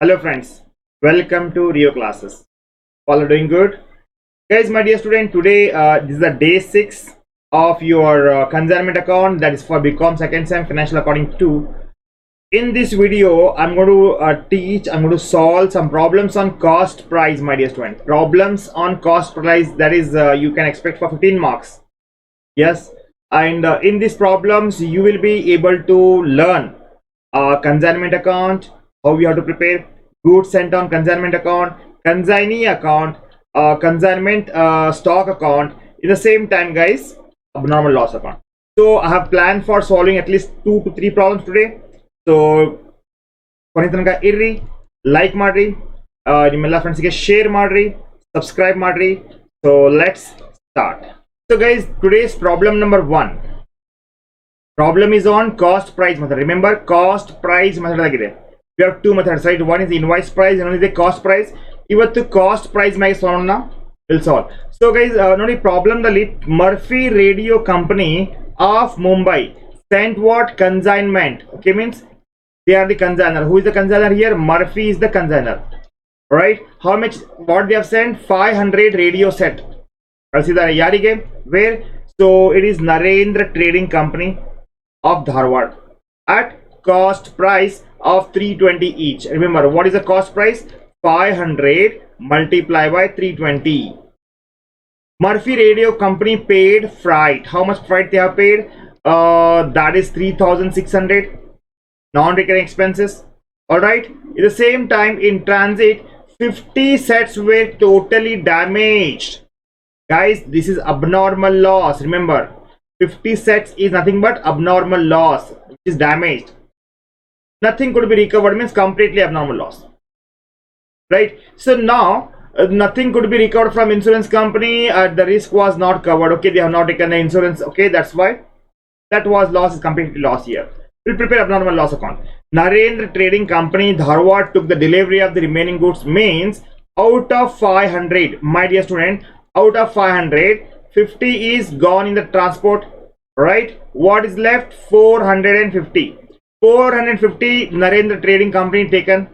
Hello friends, welcome to Rio classes. All are doing good? Guys, my dear student, today this is the day 6 of your consignment account, that is for BCom second sem financial accounting 2. In this video, I'm going to I'm going to solve some problems on cost price, my dear student. Problems on cost price, that is you can expect for 15 marks. Yes, and in these problems, you will be able to learn consignment account, how we have to prepare goods sent on consignment account, consignee account, consignment stock account. In the same time, guys, abnormal loss account. So I have planned for solving at least 2 to 3 problems today. So irri like madri, nimella friends ge share madri, subscribe madri. So let's start. So guys, today's problem number 1. Problem is on cost price method. Remember, cost price method agide. We have 2 methods, right? One is the invoice price and one is the cost price. Ivattu cost price may solve na, will solve. So guys, nodi problem dalli Murphy Radio Company of Mumbai sent what? Consignment. Okay, means they are the consigner. Who is the consigner here? Murphy is the consigner. Right? How much? What they have sent? 500 radio set. Consider yarige. Where? So it is Narendra Trading Company of Dharwad at cost price of 320 each. Remember, what is the cost price? 500 multiplied by 320. Murphy Radio Company paid freight. How much freight they have paid? That is 3,600 non-recurring expenses. Alright, at the same time, in transit 50 sets were totally damaged. Guys, this is abnormal loss. Remember, 50 sets is nothing but abnormal loss, which is damaged. Nothing could be recovered means completely abnormal loss, right? So now nothing could be recovered from insurance company. The risk was not covered. Okay, they have not taken the insurance. Okay, that's why that was loss is completely loss here. We'll prepare abnormal loss account. Narendra Trading Company Dharwad took the delivery of the remaining goods. Means out of 500, my dear student, out of 500, 50 is gone in the transport, right? What is left? 450. 450 Narendra Trading Company taken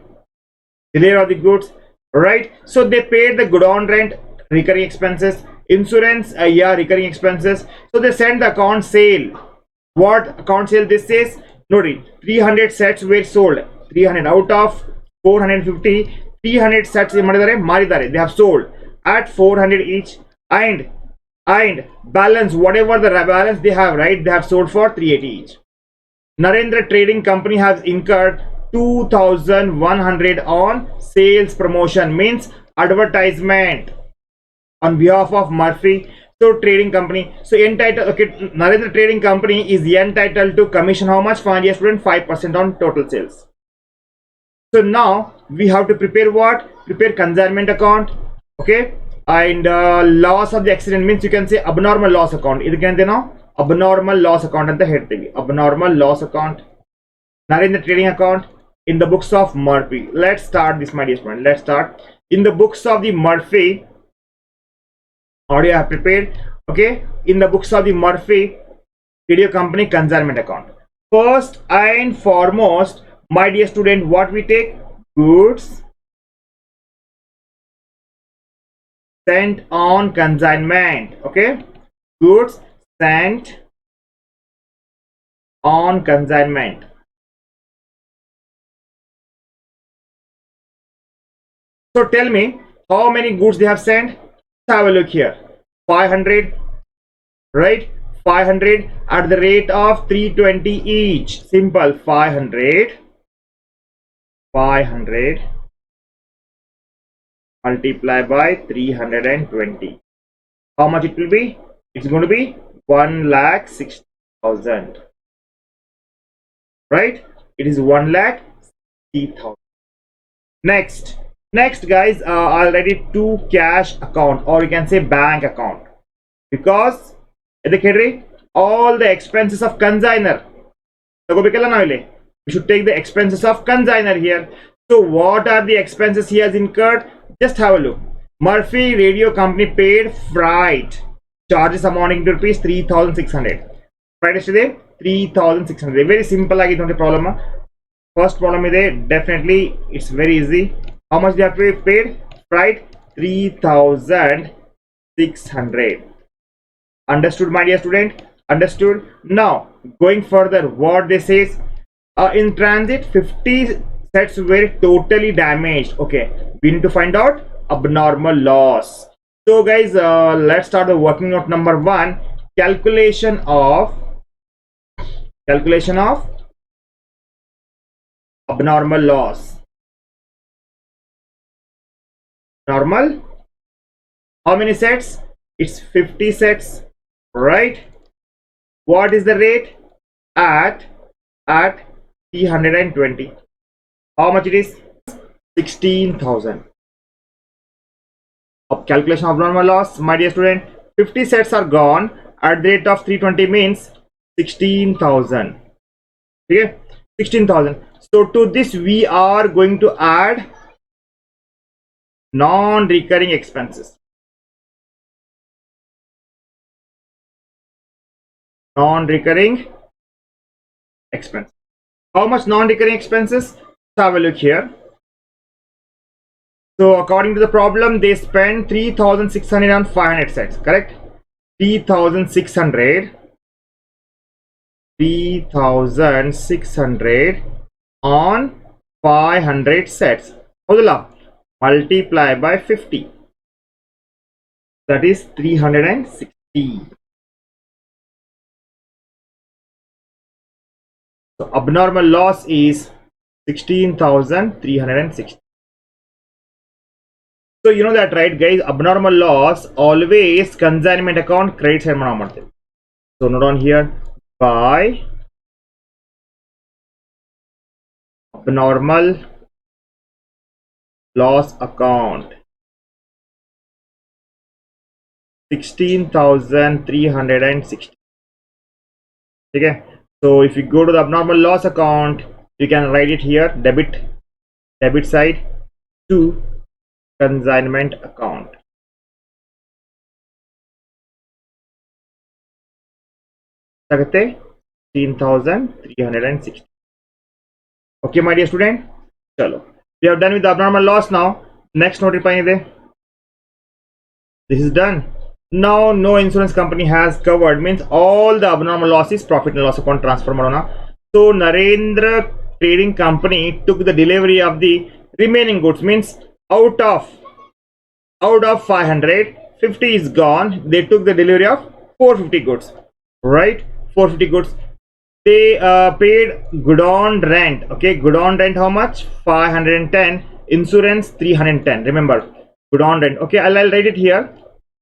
delivery of the goods, right? So they paid the godown rent, recurring expenses, insurance, recurring expenses. So they sent the account sale. What account sale this says? Noti, 300 sets were sold. 300 out of 450, 300 sets they have sold at 400 each, and balance, whatever the balance they have, right, they have sold for 380 each. Narendra Trading Company has incurred 2,100 on sales promotion, means advertisement on behalf of Murphy. So trading company, so entitled, okay, Narendra Trading Company is entitled to commission how much? For student, 5% on total sales. So now we have to prepare what? Prepare consignment account. Okay, and loss of the accident means you can say abnormal loss account. Abnormal loss account at the head. Abnormal loss account. Narendra Trading account in the books of Murphy. Let's start this, my dear friend. Let's start in the books of the Murphy. Already I have prepared. Okay, in the books of the Murphy Radio Company consignment account. First and foremost, my dear student, what we take? Goods sent on consignment. Okay, goods sent on consignment. So tell me how many goods they have sent. Let's have a look here. 500, right? 500 at the rate of 320 each. Simple. 500 multiplied by 320. How much it will be? It's going to be 1,60,000, right? It is 1,60,000. Next guys, already to cash account, or you can say bank account, because all the expenses of consigner, we should take the expenses of consigner here. So what are the expenses he has incurred? Just have a look. Murphy Radio Company paid freight charges amounting to rupees 3,600. Freight is 3,600. Very simple agide problem. first problem ide, definitely it's very easy. How much they have paid? Right, 3,600. Understood, my dear student? Understood. Now going further, what they says, in transit 50 sets were totally damaged. Okay, we need to find out abnormal loss. So guys, let's start the working note number 1. calculation of abnormal loss. Normal, how many sets? It's 50 sets, right? What is the rate? At 320. How much it is? 16,000. Of calculation of abnormal loss, my dear student, 50 sets are gone at the rate of 320 means 16,000. Okay, 16,000. So to this we are going to add non-recurring expenses. Non-recurring expense. How much non-recurring expenses? Let's have a look here. So according to the problem, they spend 3,600 on 500 sets, correct? 3,600 on 500 sets. Multiply by 50. That is 360. So abnormal loss is 16,360. So you know that, right guys? Abnormal loss always consignment account credit side mana ಮಾಡ್ತೇವೆ. So note down here, by abnormal loss account 16,360. Okay, so if you go to the abnormal loss account, you can write it here, debit side to consignment account. Sagate 16,360. Okay, my dear student. Chalo. We have done with the abnormal loss now. Next note ide. This is done. Now no insurance company has covered means all the abnormal losses profit and loss account transfer madona. So Narendra trading company took the delivery of the remaining goods means out of 500, 50 is gone. They took the delivery of 450 goods, right? 450 goods. They paid good on rent. Okay, good on rent how much? 510. Insurance 310. Remember, good on rent. Okay, I'll write it here,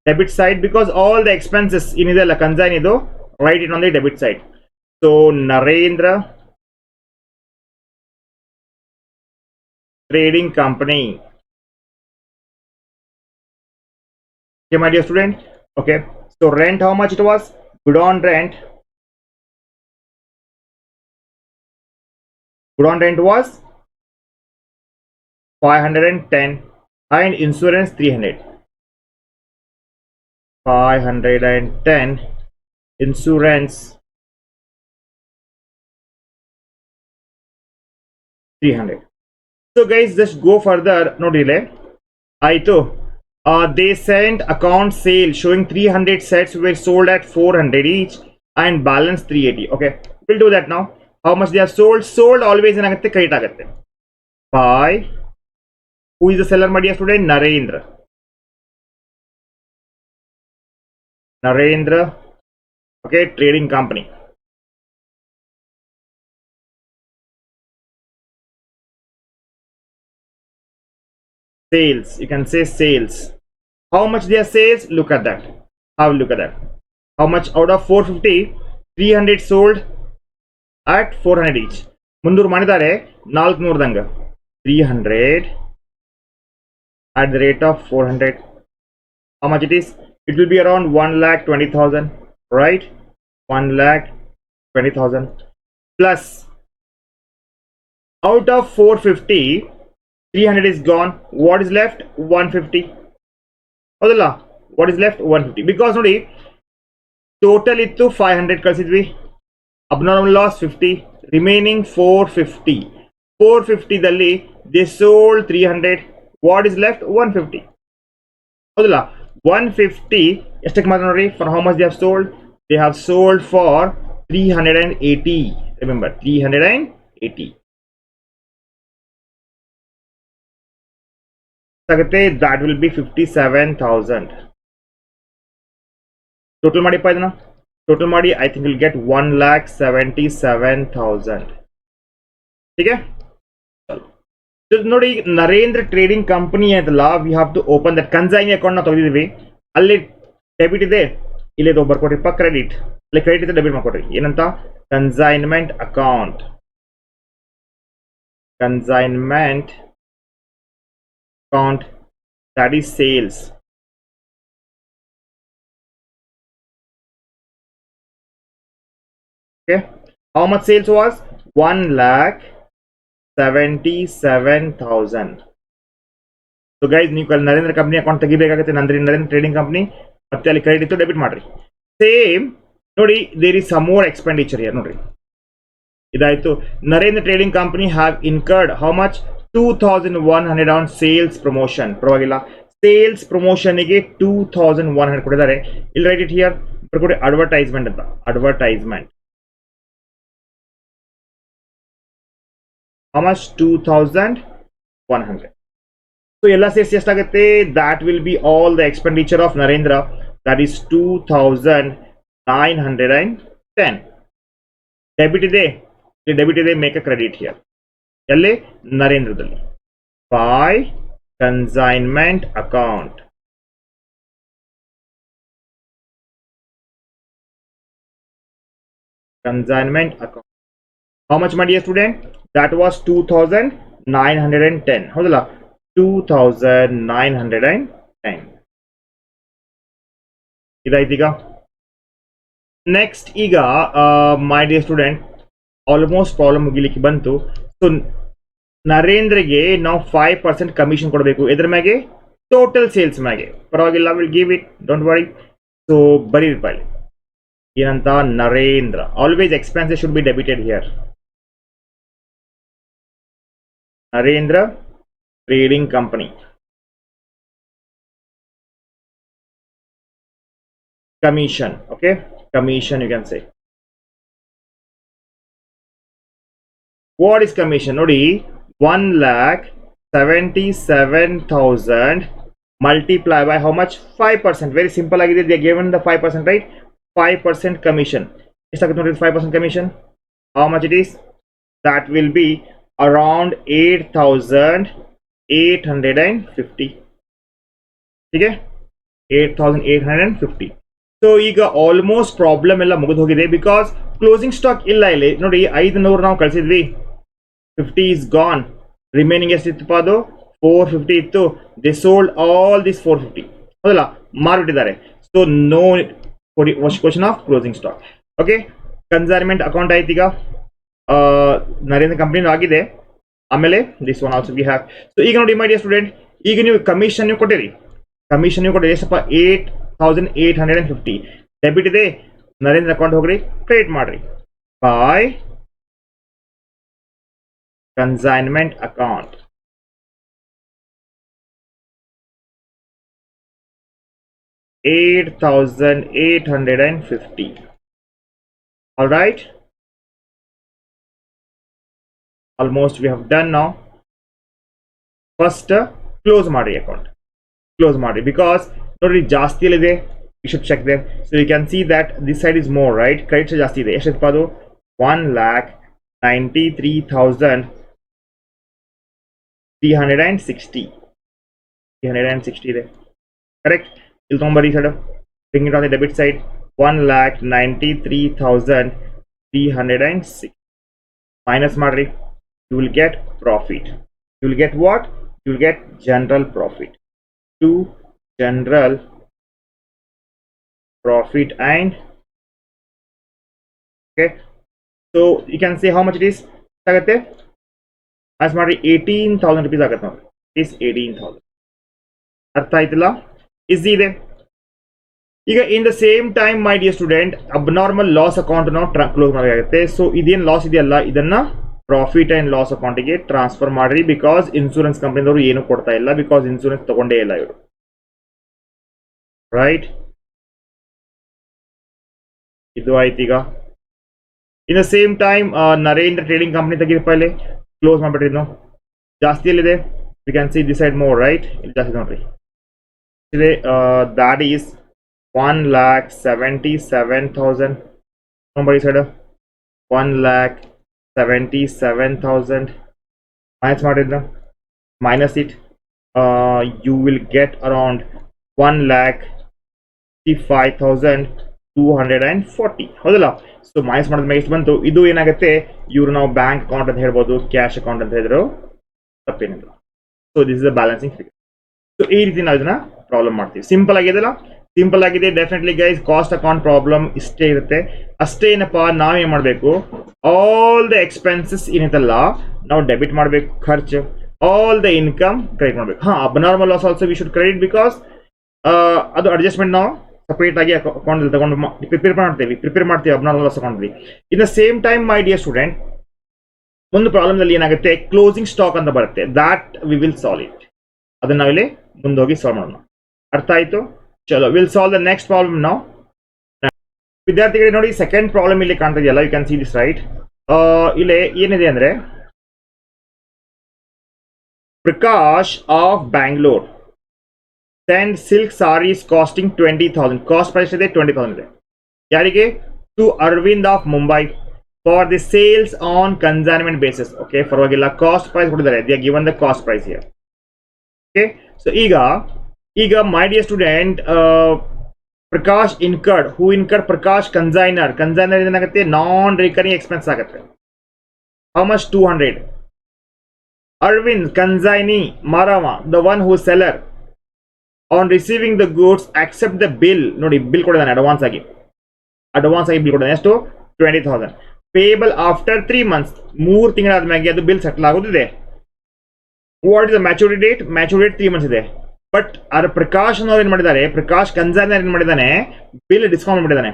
debit side, because all the expenses in the consign ido, write it on the debit side. So Narendra trading company. Okay, my dear student. Okay, so rent how much it was? Good on rent. Good on rent was 510 and insurance 300. 510 insurance 300. So guys, just go further, no delay. They sent account sale showing 300 sets were sold at 400 each and balance 380. Okay, we'll do that now. How much they have sold always ಏನಾಗುತ್ತೆ credit ಆಗುತ್ತೆ by who is the seller, my dear student? Narendra. Okay, trading company. Sales, you can say sales. How much their sales? Look at that. Have a look at that. How much out of 450, 300 sold at 400 each. ಮುಂದೂರು ಮಾಡಿದ್ದಾರೆ 400 ದಂಗ 300 at the rate of 400. How much it is? It will be around 1,20,000, right? 1,20,000 plus out of 450, 300 is gone. What is left? 150. What is left? 150. Because ನೋಡಿ total ಇತ್ತು 500 ಕಳಿಸಿದ್ವಿ, abnormal loss 50, remaining 450. 450 ದಲ್ಲಿ they sold 300. What is left? 150. ಹೌದಲ್ಲ, 150 ಎಷ್ಟಕ್ಕೆ ಮಾತ್ರ ನೋಡ್ರಿ, for how much they have sold? They have sold for 380. Remember, 380 ಆಗುತ್ತೆ. that will be 57,000. Total ಮಾಡಿಪ್ಪ ಇದನ್ನ, total ಮಾಡಿ ಐ ಥಿಂಕ್ ವಿಲ್ ಗೆಟ್ 1,77,000. ठीक है, ನೋಡಿ ನರೇಂದ್ರ ಟ್ರೇಡಿಂಗ್ ಕಂಪನಿ ಐತಲ್ಲ, we have to open that consign account ನ ತೆಗೆದಿದ್ವಿ. ಅಲ್ಲಿ ಡೆಬಿಟ್ ಇದೆ, ಇಲ್ಲಿ ಬರ್ಕೊಟ್ರಿಪ್ಪ ಕ್ರೆಡಿಟ್, ಅಲ್ಲಿ ಕ್ರೆಡಿಟ್ ಇದೆ, ಡೆಬಿಟ್ ಮಾಡ್ಕೊಟ್ರಿ. ಏನಂತ? Consignment account, consignment account, that is sales. Okay, how much sales was? 1,77,000. So guys, ನೀವು ಕಲ್ ನರೇಂದ್ರ ಕಂಪ್ನಿ ಅಕೌಂಟ್ ತೆಗಿಬೇಕಾಗುತ್ತೆ, ನರೇಂದ್ರ ಟ್ರೇಡಿಂಗ್ ಕಂಪ್ನಿ, ಮತ್ತೆ ಅಲ್ಲಿ ಕ್ರೆಡಿಟ್ ಇತ್ತು, ಡೆಬಿಟ್ ಮಾಡ್ರಿ. ಸೇಮ್ ನೋಡಿ, there is some more expenditure here. ನೋಡ್ರಿ, ಇದಾಯ್ತು. Narendra trading company have incurred how much? 2,100 on sales promotion. ಪರವಾಗಿಲ್ಲ, ಸೇಲ್ಸ್ ಪ್ರಮೋಷನ್ಗೆ 2,100 ಕೊಟ್ಟಿದ್ದಾರೆ. ಇಲ್ಲಿ ರೈಟ್ ಇಟ್ ಹಿಯರ್, ಬರ್ಕೊಡಿ ಅಡ್ವರ್ಟೈಸ್ಮೆಂಟ್ ಅಂತ. Advertisement how much? 2,100. so ಎಲ್ಲ ಸೇರಿಸಿ ಎಷ್ಟಾಗುತ್ತೆ? that will be all the expenditure of Narendra, that is 2,910. Debit ಇದೆ, ಡೆಬಿಟ್ ಇದೆ, ಮೇಕ್ ಅ ಕ್ರೆಡಿಟ್ ಹಿಯರ್. ಎಲ್ಲಿ? ನರೇಂದ್ರದಲ್ಲಿ. By consignment account. Consignment account. how much ಮಾಡಿ student? that was 2,910. ಹೌದಲ್ಲ, 2,910 ಇದಾಯ್ತು. ಈಗ ನೆಕ್ಸ್ಟ್, ಈಗ my dear student, almost problem ಮುಗಿಲಿಕ್ಕೆ ಬಂತು. ಸೊ ನರೇಂದ್ರಗೆ ನಾವು 5% ಕಮಿಷನ್ ಕೊಡಬೇಕು. ಎದ್ರ ಮ್ಯಾಗೆ? ಟೋಟಲ್ ಸೇಲ್ಸ್ ಮ್ಯಾಗೆ. ಪರವಾಗಿಲ್ಲ, will give it, don't worry. So ಬರೀರಿಪ್ಪ ಇಲ್ಲಿ ಏನಂತ? Narendra always expenses should be debited here. Narendra Trading Company. Commission, okay? Commission, you can say. What is commission? Nodi, 1,77,000 multiply by how much? 5%. Very simple. They are given the 5%, right? 5% commission. 5% commission. How much it is? That will be around 8,850. ठीक है, 8,850. So ಈಗ almost problem ಎಲ್ಲ ಮುಗಿದು ಹೋಗಿದೆ, because closing stock ಇಲ್ಲ. ಇಲ್ಲಿ ನೋಡಿ, 500 ನಾವು ಕಳಿಸಿದ್ವಿ, 50 ಇಸ್ ಗಾನ್. ರಿಮೈನಿಂಗ್ ಎಷ್ಟಿತ್ತಪ್ಪ? ಅದು 450 ಇತ್ತು. They sold all this 450. ಹೌದಲ್ಲ, ಮಾರ್ಬಿಟ್ಟಿದ್ದಾರೆ. So no question of closing stock. Okay, consignment account ಆಯ್ತು. ಈಗ ನರೇಂದ್ರ ಕಂಪ್ನಿ ಆಗಿದೆ. ಆಮೇಲೆ this one also we have. So ಈಗ ನೋಡಿ ಮೈ ಡಿಯರ್ ಸ್ಟೂಡೆಂಟ್, ಈಗ ನೀವು ಕಮಿಷನ್ ನೀವು ಕೊಟ್ಟಿರಿ. ಕಮಿಷನ್ ನೀವು ಕೊಟ್ಟಿರಿ ಎಷ್ಟಪ್ಪ? 8,850. ಡೆಬಿಟ್ ಇದೆ, ನರೇಂದ್ರ ಅಕೌಂಟ್ ಹೋಗ್ರಿ, ಕ್ರೆಡಿಟ್ ಮಾಡ್ರಿ. By consignment account. $8,850. all right, almost we have done now. First close ಮಾಡಿ ಅಕೌಂಟ್, ಕ್ಲೋಸ್ ಮಾಡಿ, ಬಿಕಾಸ್ ನೋಡಿ ಜಾಸ್ತಿ ಇದೆ. you should check there. So you can see that this side is more, right? Credit ಜಾಸ್ತಿ ಇದೆ. ಎಷ್ಟಪ್ಪ ಅದು? 1,93,360. 360 ಇದೆ, ಕರೆಕ್ಟ್. ಇಲ್ಲಿ ತೊಗೊಂಬರಿ ಈ side, bring it on the debit side. 1,93,360 minus ಮಾಡ್ರಿ. you will get profit. you will get what? you will get general profit. To general profit and okay, so you can say how much it is. ಆಗುತ್ತೆ as ಮಾಡ್ರಿ 18,000 rupees ಆಗುತ್ತೆ ನೋಡಿ. is 18,000. ಅರ್ಥ ಆಯ್ತಲ್ಲ? Easy ಇದೆ. ಈಗ in the same time my dear student, abnormal loss account ನಾವು close ಮಾಡಬೇಕಾಗುತ್ತೆ. ಸೊ ಇದೇನು ಲಾಸ್ ಇದೆಯಲ್ಲ, ಇದನ್ನ ಪ್ರಾಫಿಟ್ ಅಂಡ್ ಲಾಸ್ ಅಕೌಂಟಿಗೆ ಟ್ರಾನ್ಸ್ಫರ್ ಮಾಡ್ರಿ, ಬಿಕಾಸ್ ಇನ್ಶೂರೆನ್ಸ್ ಕಂಪನಿದವರು ಏನು ಕೊಡ್ತಾ ಇಲ್ಲ, ಬಿಕಾಸ್ ಇನ್ಶೂರೆನ್ಸ್ ತಗೊಂಡೇ ಇಲ್ಲ ಇವರು. ರೈಟ್, ಇದು ಆಯ್ತು. ಈಗ in the same time Narendra trading company ತೆಗಿದಪ್ಪ, ಇಲ್ಲಿ ಕ್ಲೋಸ್ ಮಾಡ್ಬಿಟ್ರಿ. ಇನ್ನು ಜಾಸ್ತಿ ಎಲ್ಲಿದೆ? We can see this side more, right? ಇಲ್ಲಿ ಜಾಸ್ತಿ ನೋಡ್ರಿ, ಇದೆ. That is 1,77,000. ನಂಬರ್ ಈ ಸೈಡ್ 1,77,000 minus ಮಾಡಿದ್ನ, minus it, you will get around 1,65,240. ಹೌದಲ್ಲ? ಸೊ ಮೈನಸ್ ಮಾಡಿದ ಮೇಲೆ ಎಷ್ಟು ಬಂತು? ಇದು ಏನಾಗುತ್ತೆ, ಇವರು ನಾವು ಬ್ಯಾಂಕ್ ಅಕೌಂಟ್ ಅಂತ ಹೇಳ್ಬೋದು, ಕ್ಯಾಶ್ ಅಕೌಂಟ್ ಅಂತ ಹೇಳಿದ್ರು ತಪ್ಪೇನಿಲ್ಲ. So this is the balancing figure. So ಈ ರೀತಿ ನಾವು ಇದನ್ನ ಪ್ರಾಬ್ಲಮ್ ಮಾಡ್ತೀವಿ. ಸಿಂಪಲ್ ಆಗಿದೆಲ್ಲ, ಸಿಂಪಲ್ ಆಗಿದೆ. Definitely guys cost account problem ಇಷ್ಟೇ ಇರುತ್ತೆ. ಅಷ್ಟೇ ಏನಪ್ಪ, ನಾವೇನ್ ಮಾಡಬೇಕು, ಆಲ್ ದ ಎಕ್ಸ್ಪೆನ್ಸಸ್ ಏನೈತಲ್ಲ ನಾವು ಡೆಬಿಟ್ ಮಾಡಬೇಕು, ಖರ್ಚು. ಆಲ್ ದ ಇನ್ಕಮ್ ಕ್ರೆಡಿಟ್ ಮಾಡಬೇಕು. Abnormal loss also we should credit, because ಅದು ಅಡ್ಜಸ್ಟ್ಮೆಂಟ್ ನಾವು ಸಪರೇಟ್ ಆಗಿ ಅಕೌಂಟ್ ತಗೊಂಡು ಪ್ರಿಪೇರ್ ಮಾಡ್ತೀವಿ abnormal loss account. In the same time my dear student, ಒಂದು ಪ್ರಾಬ್ಲಮ್ ಅಲ್ಲಿ ಏನಾಗುತ್ತೆ, ಕ್ಲೋಸಿಂಗ್ ಸ್ಟಾಕ್ ಅಂತ ಬರುತ್ತೆ. ದಾಟ್ ವಿ ವಿಲ್ ಸಾಲ್ವ್ ಇಟ್. ಅದನ್ನ ನಾವಿಲ್ಲಿ ಮುಂದೋಗಿ ಸಾಲ್ವ್ ಮಾಡೋಣ. ಅರ್ಥ ಆಯ್ತು? ಚಲೋ, will solve the next problem ನಾವು. ವಿದ್ಯಾರ್ಥಿಗಳಿಗೆ ನೋಡಿ, ಸೆಕೆಂಡ್ ಪ್ರಾಬ್ಲಮ್ ಇಲ್ಲಿ ಕಾಣ್ತಾ ಇದೆಯಲ್ಲ, you can see this, right? ಇಲ್ಲಿ ಏನಿದೆ ಅಂದ್ರೆ, Prakash of Bangalore send silk sarees costing 20,000. Cost price ಇದೆ 20,000 ಇದೆ. ಯಾರಿಗೆ? To Aravind of Mumbai for the sales on consignment basis. Okay, ಪರವಾಗಿಲ್ಲ, ಕಾಸ್ಟ್ ಪ್ರೈಸ್ ಕೊಟ್ಟಿದ್ದಾರೆ. They are given the cost price here. Okay, so ಈಗ my dear student, Prakash incurred, who incurred? Prakash consignor ಏನಾಗುತ್ತೆ, non recurring expense ಆಗುತ್ತೆ. How much? 200. Aravind consignee ಮಾರವ, the one who seller, on receiving the goods accept the bill. ನೋಡಿ, bill ಕೊಡಿದಾನೆ advance ಆಗಿ bill ಕೊಡಿದಾನೆ. ಎಷ್ಟು? 20,000. Payable after 3 months, 3 ತಿಂಗಳಾದ್ಮೇಲೆ ಅದು ಬಿಲ್ ಸೆಟಲ್ ಆಗೋದಿದೆ. What is the maturity date? Maturity date 3 months ಇದೆ. ಬಟ್ ಅದ್ರ ಪ್ರಕಾಶ್ ಅವ್ರು ಏನ್ ಮಾಡಿದ್ದಾರೆ, ಪ್ರಕಾಶ್ ಕನ್ಸೈನರ್ ಏನ್ ಮಾಡಿದ್ದಾನೆ, ಬಿಲ್ ಡಿಸ್ಕೌಂಟ್ ಮಾಡಿದ್ದಾನೆ.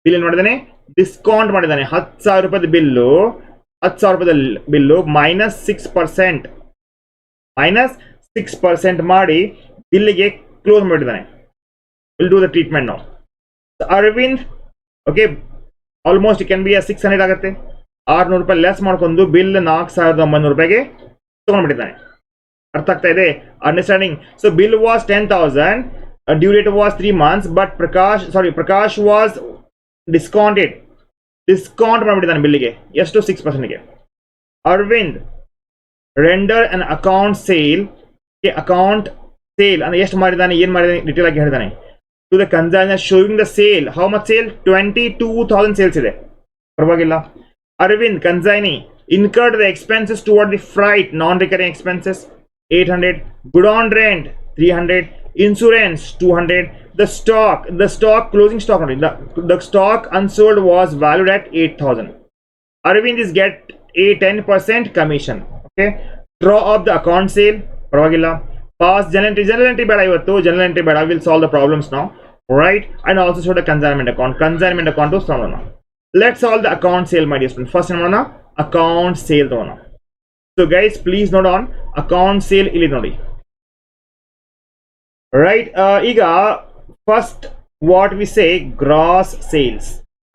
ಬಿಲ್ ಏನ್ ಮಾಡಿದ್ದಾನೆ? ಡಿಸ್ಕೌಂಟ್ ಮಾಡಿದ್ದಾನೆ. 10,000 ರೂಪಾಯಿ ಬಿಲ್ಲು, 10,000 ರೂಪಾಯಿ ಬಿಲ್ಲು -6% ಮಾಡಿ ಬಿಲ್ಲಿಗೆ ಕ್ಲೋಸ್ ಮಾಡಿದ್ದಾನೆ. ವಿಲ್ ಡೂ ದ ಟ್ರೀಟ್ಮೆಂಟ್ ನಾವು. Arvind, okay, almost it can be 600 ಆಗುತ್ತೆ. 600 ರೂಪಾಯಿ ಲೆಸ್ ಮಾಡ್ಕೊಂಡು ಬಿಲ್ 4,900 ರೂಪಾಯಿಗೆ ತಗೊಂಡ್ಬಿಟ್ಟಿದ್ದಾನೆ. ಅರ್ಥ ಆಗ್ತಾ ಇದೆ? Understanding? So bill was 10,000, due date was 3 months, but Prakash was discount ಮಾಡಿಬಿಟ್ಟಿದ್ದಾನೆ ಬಿಲ್ಲಿಗೆ. ಎಷ್ಟು? 6%ಗೆ. Aravind render an account sale ಅಂದ್ರೆ ಎಷ್ಟು ಮಾಡಿದಾನೆ, ಏನ್ ಮಾಡಿದಾನೆ ಡಿಟೇಲ್ ಆಗಿ ಹೇಳಿದಾನೆ. To the consignor showing the sale. How much sale? 22,000 sales ಇದೆ. ಪರವಾಗಿಲ್ಲ. Aravind consignee incurred the expenses toward the freight, non recurring expenses 800. Good on rent 300. Insurance 200. The stock closing stock, the stock unsold was valued at 8,000. Arvind is get a 10% commission. Okay, draw up the account sale. Paravagilla. Pass journal entry beda ivattu, journal entry beda. We'll solve the problems now, right? And also show the consignment account to solve now. Let's solve the account sale, my dear student. First namana account sale togona. So guys, please note on account sale illi nodi. Right, iga first what we say, gross sales,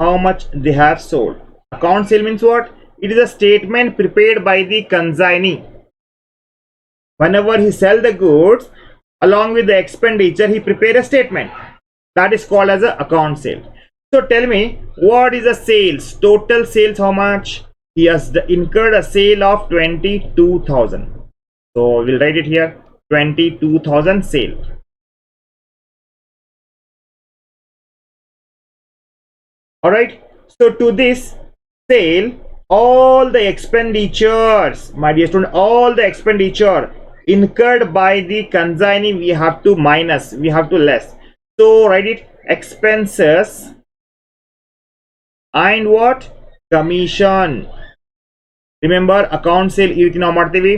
how much they have sold. Account sale means what? It is a statement prepared by the consignee. Whenever he sell the goods along with the expenditure, he prepare a statement. That is called as a account sale. So tell me, what is the sales? Total sales, how much? He has incurred a sale of 22,000. So we'll write it here, 22,000 sale. Alright, so to this sale, all the expenditures, my dear student, all the expenditure incurred by the consignee, we have to minus, we have to less. So write it, expenses and what? Commission. Remember, account sale ಈ ರೀತಿ ನಾವು ಮಾಡ್ತೀವಿ.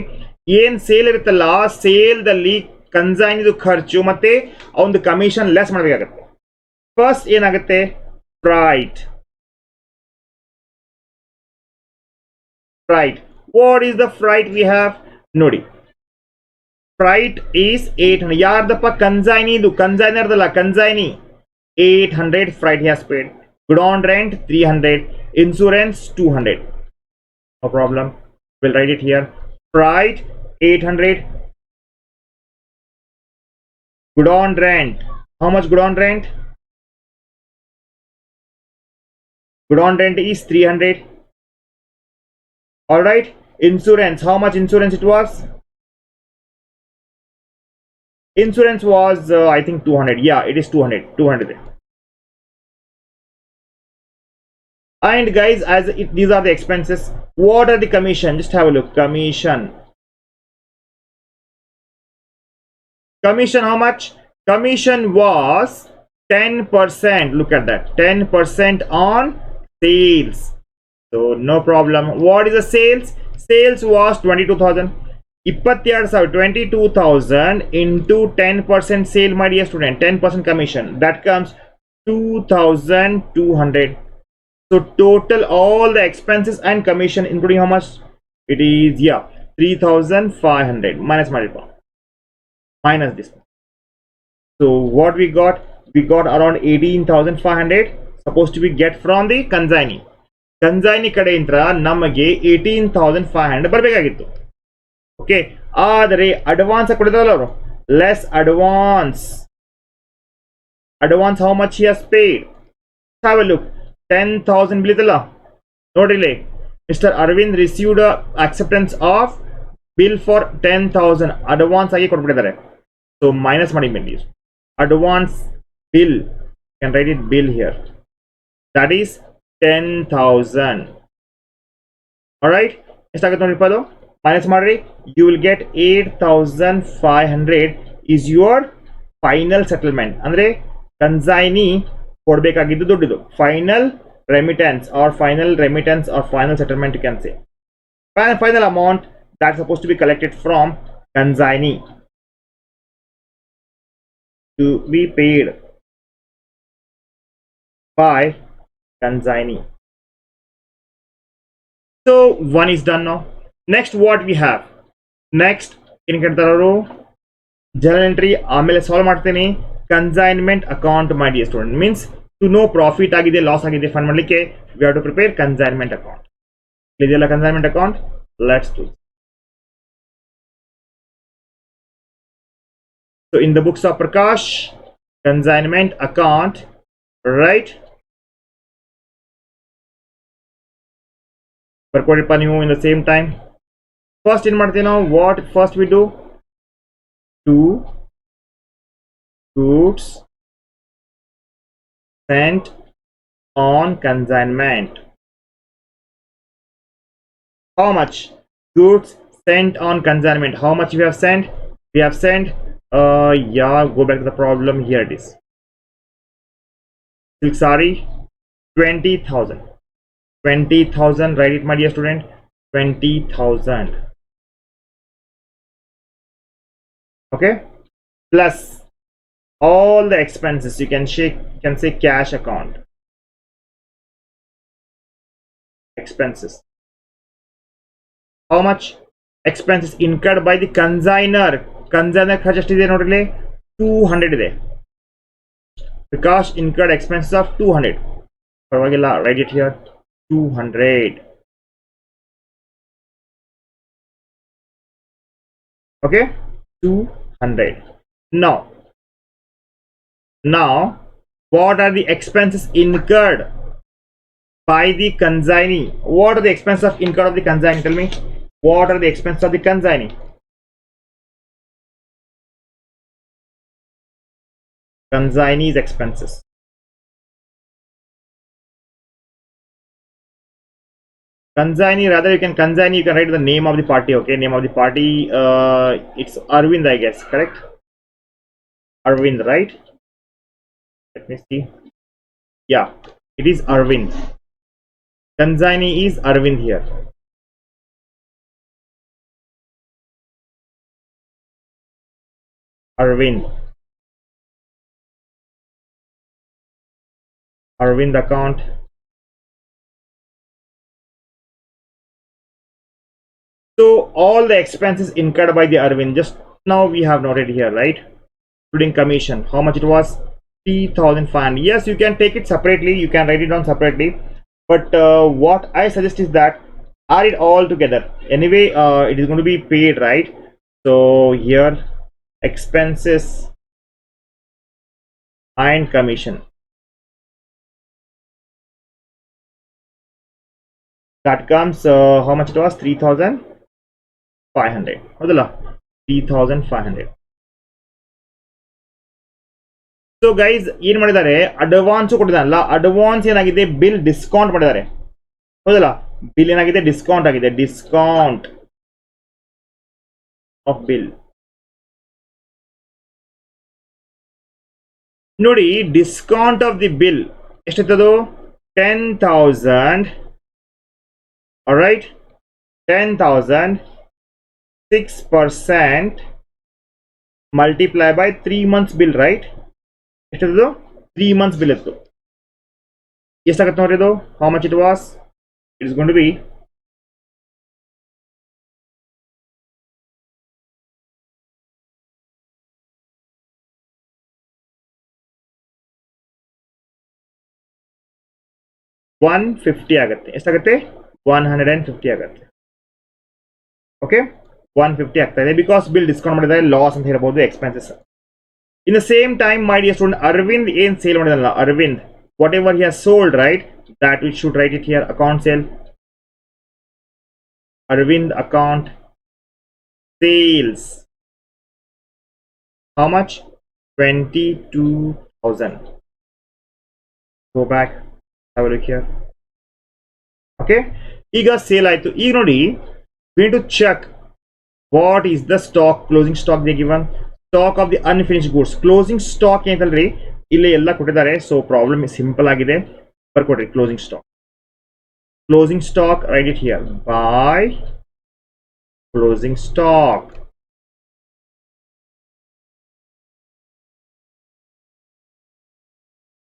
ಏನ್ sale ಇರುತ್ತಲ್ಲ, sale ದಲ್ಲಿ ಕನ್ಸೈನಿದು ಖರ್ಚು ಮತ್ತೆ ಅವನದು ಕಮಿಷನ್ ಲೆಸ್ ಮಾಡಬೇಕಾಗುತ್ತೆ. ಫಸ್ಟ್ ಏನಾಗುತ್ತೆ? Right. What is the freight we have? Nodi. Freight is 800. Yardappa consignee du consigner dalla consignee 800 freight he has paid. Good on rent 300. Insurance 200. No problem. We'll write it here. Freight 800. Good on rent. How much good on rent? Good on rent is 300. All right. Insurance. How much insurance it was? Insurance was I think 200. Yeah, it is 200. 200. And guys, as these are the expenses, what are the commission? Just have a look. Commission. Commission, how much? Commission was 10%. Look at that. 10% on sales. So no problem. What is the sales? Sales was 22,000. 22,000 into 10% sale, my dear student. 10% commission. That comes 2,200. So total all the expenses and commission including how much? It is 3,500 minus minus this. So what we got? We got around 18,500 supposed to be get from the consignee. Consignee ಕಡೆಯಿಂದ ನಮಗೆ 18,500 ಬರಬೇಕಾಗಿತ್ತು. Okay, ಆದರೆ advance ಕೊಡಿದಲ್ಲ ಅವರು. Less advance. Advance how much he has paid? Have a look. 10,000 ಬಿಳಿತಲ್ಲ ನೋಡ್ರಿಲಿ. Mr. Arvind received a acceptance of bill for 10,000 advance ಆಗಿ ಕೊಟ್ಬಿಟ್ಟಿದ್ದಾರೆ. So minus ಮಾಡಿ ಬನ್ನಿ. Advance bill, you can write it bill here. That is 10,000. All right, ಎಷ್ಟಾಗುತ್ತೆ ನೋಡಿ ಅದು minus ಮಾಡ್ರಿ. You will get 8,500 is your final settlement. ಅಂದ್ರೆ consignee ಕೊಡಬೇಕಾಗಿದ್ದು ದುಡ್ಡಿದು. Final remittance or final settlement, you can say. Final amount that's supposed to be collected from consignee to be paid by consignee. So one is done now. Next what we have? Next in ಕಟ್ತಾರೋ journal entry ಆಮೇಲೆ solve ಮಾಡ್ತೀನಿ. Consignment account, my dear student, means to know profit ಆಗಿದೆ loss ಆಗಿದೆ fund ಮಾಡಲಿಕ್ಕೆ we have to prepare consignment account. ಇದೆಲ್ಲ consignment account. Let's do. So in the books of Prakash, consignment account, right? ಬರ್ಕೊಡಿಪ್ಪ ನೀವು in the same time. First in ಮಾಡ್ತೀವಿ ನಾವು. What first we do? Two goods sent on consignment. How much? Goods sent on consignment. How much we have sent? We have sent go back to the problem. Here it is. Silk saree 20,000. 20,000, write it my dear student. 20,000. Okay, plus all the expenses. You can say cash account expenses. How much? Expenses incurred by the consigner. Consigner ಖರ್ಚು ಎಷ್ಟಿದೆ ನೋಡ್ರಿ, 200 ಇದೆ. Prakash incurred expenses of 200. ಪರವಾಗಿಲ್ಲ, write it here. 200. Okay, 200. Now what are the expenses incurred by the consignee? What are the expenses of incurred of the consignee? Tell me, what are the expenses of the consignee? Consignee's expenses. Consignee, rather you can write the name of the party. Okay, name of the party, it's Arvind, I guess, correct? Arvind, right? Let me see. Yeah, it is Arvind. Consignee is Arvind here. Arvind account. all the expenses incurred by the Arvind, just now we have noted here, right? Including commission, how much it was? 3,500. Yes, you can take it separately, you can write it down separately, but what I suggest is that add it all together. Anyway, it is going to be paid, right? So here, expenses and commission, that comes how much it was? 3,500. ಹೌದಲ್ಲ 3,500. So guys ಏನ್ ಮಾಡಿದ್ದಾರೆ, advance ಕೊಟ್ಟಿದ್ದಾನಲ್ಲ, advance ಏನಾಗಿದೆ, bill discount ಮಾಡಿದ್ದಾರೆ. ಹೌದಲ್ಲ, bill ಏನಾಗಿದೆ, discount ಆಗಿದೆ. Discount of bill ನೋಡಿ, ಡಿಸ್ಕೌಂಟ್ ಆಫ್ ದಿ ಬಿಲ್ ಎಷ್ಟಿತ್ತದು? 10,000. Alright, 10,000, 6% multiply by 3 months bill, right? ಎಷ್ಟಿದ್ದು? 3 months bill ಇತ್ತು. ಎಷ್ಟಾಗತ್ತೆ ನೋಡ್ರಿ ಇದು? How much it was? It is going to be 150 ಆಗುತ್ತೆ. ಎಷ್ಟಾಗುತ್ತೆ? 150 ಆಗುತ್ತೆ. ಓಕೆ, 150 ಆಗ್ತಾ ಇದೆ ಬಿಕಾಸ್ ಬಿಲ್ ಡಿಸ್ಕೌಂಟ್ ಮಾಡಿದ್ದಾರೆ, ಲಾಸ್ ಅಂತ ಹೇಳ್ಬೋದು, expenses. In the same time my dear student, Aravind ಏನ್ ಸೇಲ್ ಮಾಡಿದಲ್ಲ, Aravind whatever he has sold, right, that we should write it here. Account sale, Arvind account sales, how much? 22,000. Go back, have a look here. Okay, ಈಗ sale ಆಯ್ತು. ಈಗ ನೋಡಿ, we need to check what is the stock, closing stock they given, stock of the unfinished goods. closing stock ಏನಂತಲ್ರಿ, ಇಲ್ಲಿ ಎಲ್ಲ ಕೊಟ್ಟಿದ್ದಾರೆ. So problem simple ಆಗಿದೆ, ಬರ್ಕೊಡ್ರಿ. Closing stock, closing stock, write it here. By closing stock,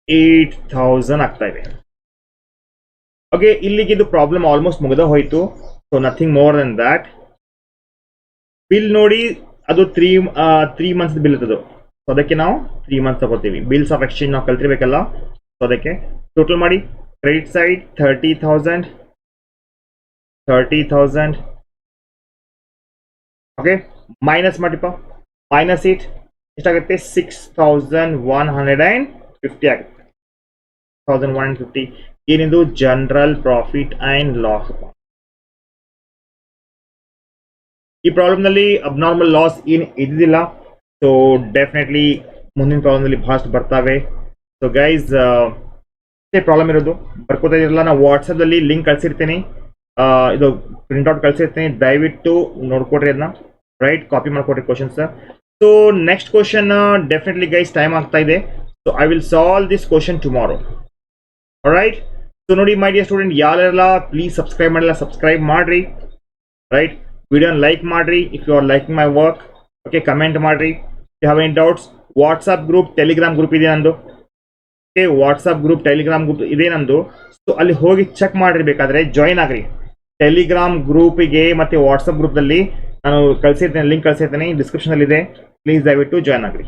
$8,000 ಆಗ್ತಾ ಇದೆ. Okay, ಇಲ್ಲಿಗೆ ಇದು problem almost ಮುಗಿದ ಹೋಯ್ತು. So nothing more than that. Bill ನೋಡಿ, ಅದು 3 months ಬಿಲ್ ಇರ್ತದೆ. ಸೊ ಅದಕ್ಕೆ ನಾವು 3 months ತಗೋತೀವಿ. ಬಿಲ್ಸ್ ಆಫ್ ಎಕ್ಸ್ಚೇಂಜ್ ನಾವು ಕಲ್ತಿರ್ಬೇಕಲ್ಲ, ಸೊ ಅದಕ್ಕೆ ಟೋಟಲ್ ಮಾಡಿ. Credit side 30,000, 30,000. ಓಕೆ, ಮೈನಸ್ ಮಾಡಿಪ್ಪ, ಮೈನಸ್ ಇಟ್ ಎಷ್ಟಾಗುತ್ತೆ? 6,150 ಆಗುತ್ತೆ. 1,150 ಏನಿದು? General profit and loss account. ಈ ಪ್ರಾಬ್ಲಮ್ ನಲ್ಲಿ ಅಬ್ನಾರ್ಮಲ್ ಲಾಸ್ ಏನು ಇದ್ದಿಲ್ಲ. ಸೊ ಡೆಫಿನೆಟ್ಲಿ ಮುಂದಿನ ಪ್ರಾಬ್ಲಮ್ ನಲ್ಲಿ ಬಹಳಷ್ಟು ಬರ್ತಾವೆ. ಸೊ ಗೈಸ್, ಪ್ರಾಬ್ಲಮ್ ಇರೋದು ಬರ್ಕೋತಾ ಇರಲ್ಲ. ನಾವು ವಾಟ್ಸಪ್ ಅಲ್ಲಿ ಲಿಂಕ್ ಕಳ್ಸಿರ್ತೀನಿ, ಇದು ಪ್ರಿಂಟ್ಔಟ್ ಕಳ್ಸಿರ್ತೀನಿ, ದಯವಿಟ್ಟು ನೋಡ್ಕೊಡ್ರಿ ಅದನ್ನ, ರೈಟ್, ಕಾಪಿ ಮಾಡ್ಕೊಡ್ರಿ questions. So next question definitely guys time ಆಗ್ತಾ ಇದೆ. So I will solve this question tomorrow. Right, so ನೋಡಿ ಮೈ ಡಿಯರ್ ಸ್ಟೂಡೆಂಟ್, ಯಾರೆಲ್ಲ ಪ್ಲೀಸ್ ಸಬ್ಸ್ಕ್ರೈಬ್ ಮಾಡಿಲ್ಲ, ಸಬ್ಸ್ಕ್ರೈಬ್ ಮಾಡ್ರಿ, ರೈಟ್. ವಿಡಿಯೋನ ಲೈಕ್ ಮಾಡ್ರಿ if you are liking my work. Okay, comment ಮಾಡ್ರಿ. You have any doubts? WhatsApp group, Telegram group ಇದೆ ನಂದು. Okay, WhatsApp group, Telegram group ಇದೆ ನಂದು. ಸೊ ಅಲ್ಲಿ ಹೋಗಿ ಚೆಕ್ ಮಾಡ್ರಿ, ಬೇಕಾದ್ರೆ ಜಾಯಿನ್ ಆಗ್ರಿ. ಟೆಲಿಗ್ರಾಮ್ ಗ್ರೂಪಿಗೆ ಮತ್ತೆ ವಾಟ್ಸಪ್ ಗ್ರೂಪ್ದಲ್ಲಿ ನಾನು ಕಳಿಸಿರ್ತೇನೆ, ಲಿಂಕ್ ಕಳಿಸಿರ್ತೇನೆ, ಡಿಸ್ಕ್ರಿಪ್ಷನ್ ಅಲ್ಲಿ ಇದೆ. ಪ್ಲೀಸ್ ದಯವಿಟ್ಟು ಜಾಯಿನ್ ಆಗ್ರಿ.